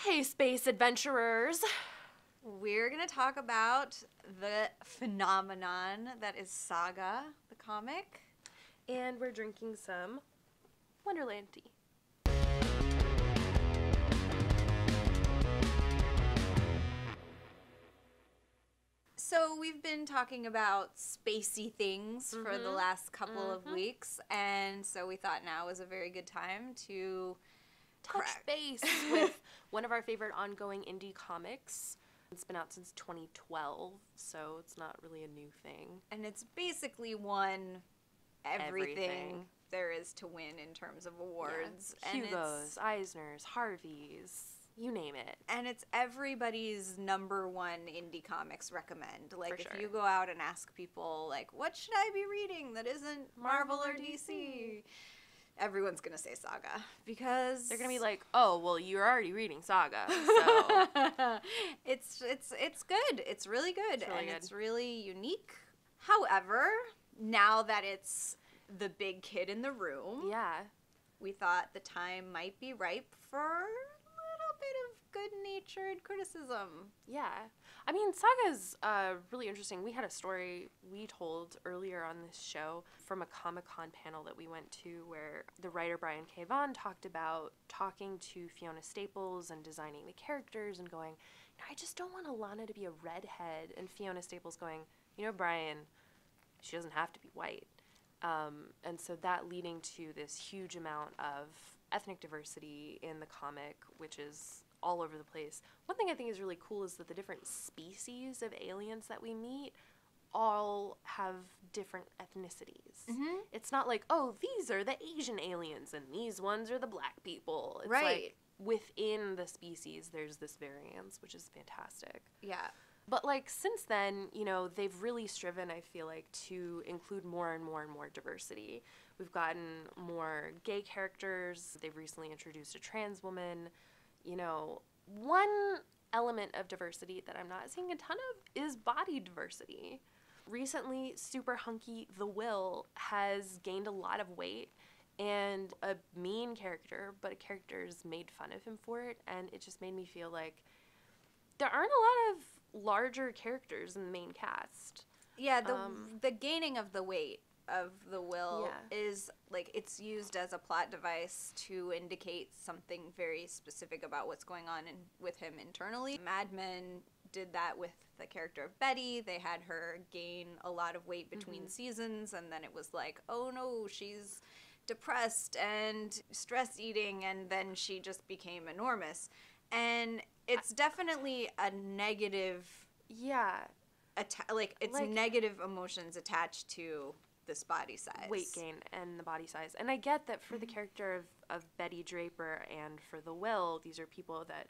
Hey, space adventurers! We're going to talk about the phenomenon that is Saga, the comic. And we're drinking some Wonderland tea. So we've been talking about spacey things for the last couple of weeks, and so we thought now was a very good time to Touch base with one of our favorite ongoing indie comics. It's been out since 2012, so it's not really a new thing. And it's basically won everything there is to win in terms of awards. Yeah. And Hugos, Eisners, Harveys, you name it. And it's everybody's number one indie comics recommend. Like, For if sure. you go out and ask people, like, what should I be reading that isn't Marvel or DC? Everyone's going to say Saga, because They're going to be like, oh, well, you're already reading Saga, so... it's good. It's really good. It's really good. It's really unique. However, now that it's the big kid in the room, Yeah. we thought the time might be ripe for a little bit of good-natured criticism. Yeah. I mean, Saga's really interesting. We had a story we told earlier on this show from a Comic-Con panel that we went to where the writer Brian K. Vaughan talked about talking to Fiona Staples and designing the characters and going, I just don't want Alana to be a redhead. And Fiona Staples going, Brian, she doesn't have to be white. And so that leading to this huge amount of ethnic diversity in the comic, which is all over the place. One thing I think is really cool is that the different species of aliens that we meet all have different ethnicities. Mm-hmm. It's not like, oh, these are the Asian aliens and these ones are the black people. It's Right. like within the species there's this variance, which is fantastic. Yeah. But, since then, they've really striven, I feel like, to include more and more and more diversity. We've gotten more gay characters. They've recently introduced a trans woman. One element of diversity that I'm not seeing a ton of is body diversity. Recently, super hunky The Will has gained a lot of weight, and a mean character, but a character's made fun of him for it, and it just made me feel like there aren't a lot of larger characters in the main cast. Yeah, the gaining of the weight of the Will Yeah. is, it's used as a plot device to indicate something very specific about what's going on with him internally. Mad Men did that with the character of Betty. They had her gain a lot of weight between seasons, and then it was like, oh no, she's depressed and stress eating, and then she just became enormous. And it's definitely a negative, Yeah. negative emotions attached to this body size. Weight gain and the body size. And I get that for the character of Betty Draper and for The Will, these are people that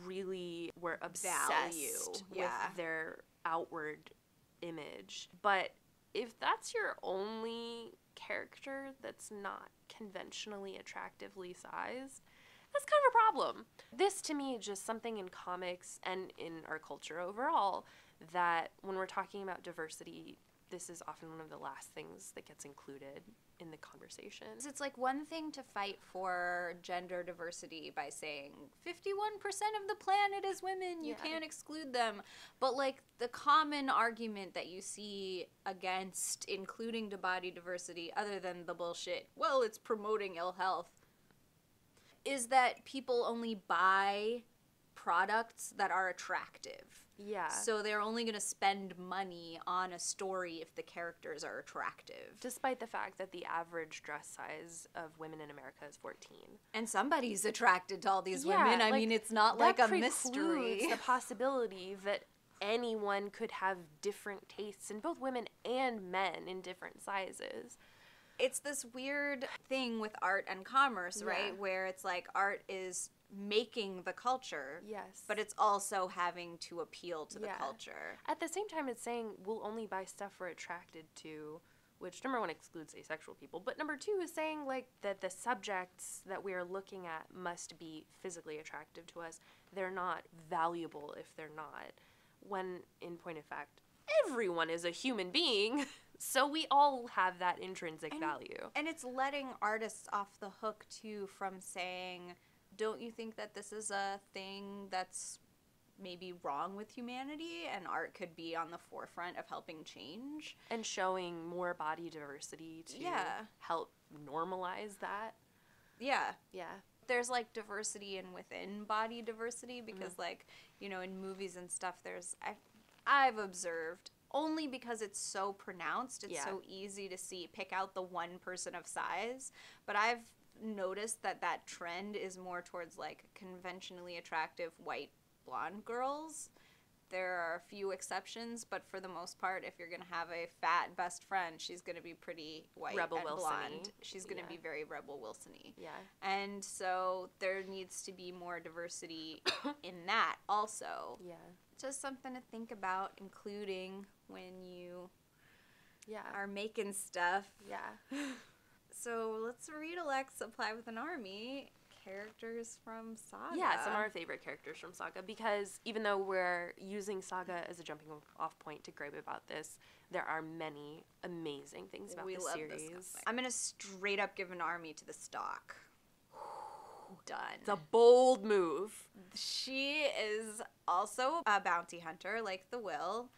really were obsessed with their outward image. But if that's your only character that's not conventionally attractively sized, that's kind of a problem. This, to me, is just something in comics and in our culture overall that when we're talking about diversity, this is often one of the last things that gets included in the conversation. It's like one thing to fight for gender diversity by saying 51% of the planet is women, you can't exclude them. But the common argument that you see against including the body diversity, other than the bullshit, well, it's promoting ill health, is that people only buy products that are attractive. Yeah. So they're only going to spend money on a story if the characters are attractive. Despite the fact that the average dress size of women in America is 14. And somebody's attracted to all these women. I mean, it's not like a mystery. The possibility that anyone could have different tastes in both women and men in different sizes. It's this weird thing with art and commerce, right? Where it's like art is making the culture. Yes. But it's also having to appeal to the culture. At the same time, it's saying we'll only buy stuff we're attracted to, which number one excludes asexual people, but number two is saying that the subjects that we are looking at must be physically attractive to us. They're not valuable if they're not. When, in point of fact, everyone is a human being, so we all have that intrinsic value. And it's letting artists off the hook, too, from saying don't you think that this is a thing that's maybe wrong with humanity, and art could be on the forefront of helping change? And showing more body diversity to help normalize that. Yeah. Yeah. There's, like, diversity and within body diversity, because, like, you know, in movies and stuff, I've observed, only because it's so pronounced, it's so easy to pick out the one person of size, but I've noticed that trend is more towards, like, conventionally attractive white blonde girls. There are a few exceptions, but for the most part, if you're going to have a fat best friend, she's going to be pretty white Rebel and Wilson-y. blonde. She's going to be very Rebel Wilson-y. Yeah. And so there needs to be more diversity in that also. Yeah. Just something to think about, including when you are making stuff. Yeah. So let's read Alexa Apply with an Army. Characters from Saga. Yeah, some of our favorite characters from Saga, because even though we're using Saga as a jumping off point to gripe about this, there are many amazing things about this series. I'm going to straight up give an army to the stock. Done. It's a bold move. She is also a bounty hunter, like the Will,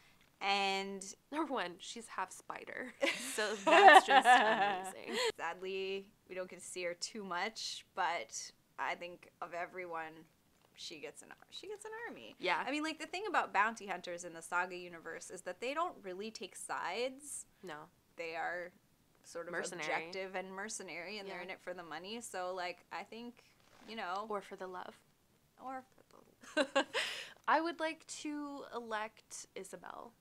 and... Number one, she's half spider, so that's just amazing. Sadly, we don't get to see her too much, but I think of everyone, she gets an army. Yeah. I mean, like, the thing about bounty hunters in the Saga universe is that they don't really take sides. No. They are sort of mercenary. Objective and mercenary, and they're in it for the money. So, like, I think, you know... Or for the love. Or for the... I would like to elect Isabel.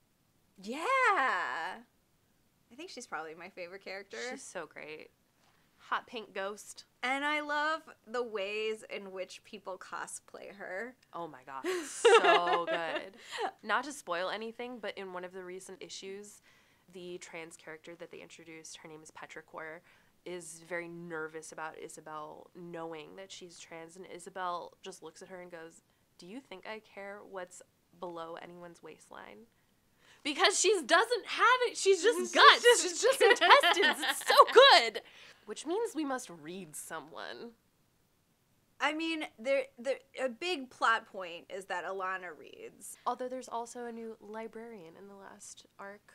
Yeah! I think she's probably my favorite character. She's so great. Hot pink ghost. And I love the ways in which people cosplay her. Oh my god, so good. Not to spoil anything, but in one of the recent issues, the trans character that they introduced, her name is Petrichor, is very nervous about Isabel knowing that she's trans, and Isabel just looks at her and goes, "Do you think I care what's below anyone's waistline?" Because she doesn't have it. She's just guts. She's just intestines. It's so good. Which means we must read someone. I mean, a big plot point is that Alana reads. Although there's also a new librarian in the last arc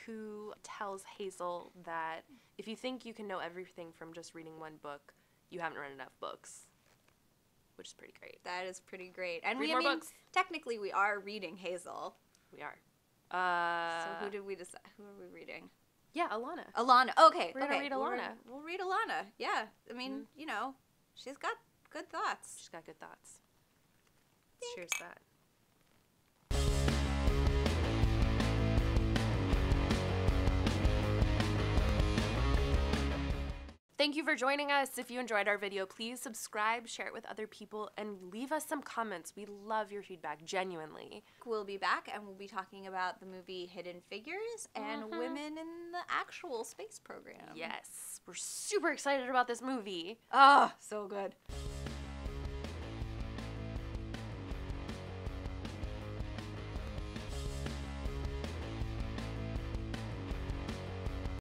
who tells Hazel that if you think you can know everything from just reading one book, you haven't read enough books. Which is pretty great. That is pretty great. And read more books. Technically, we are reading Hazel. We are. So who did we decide? Who are we reading? Yeah, Alana. Alana. Okay. We're gonna read Alana. We'll read Alana. Yeah. I mean, you know, she's got good thoughts. She's got good thoughts. Cheers that. Thank you for joining us. If you enjoyed our video, please subscribe, share it with other people, and leave us some comments. We love your feedback, genuinely. We'll be back, and we'll be talking about the movie Hidden Figures and women in the actual space program. Yes, we're super excited about this movie. Oh, so good.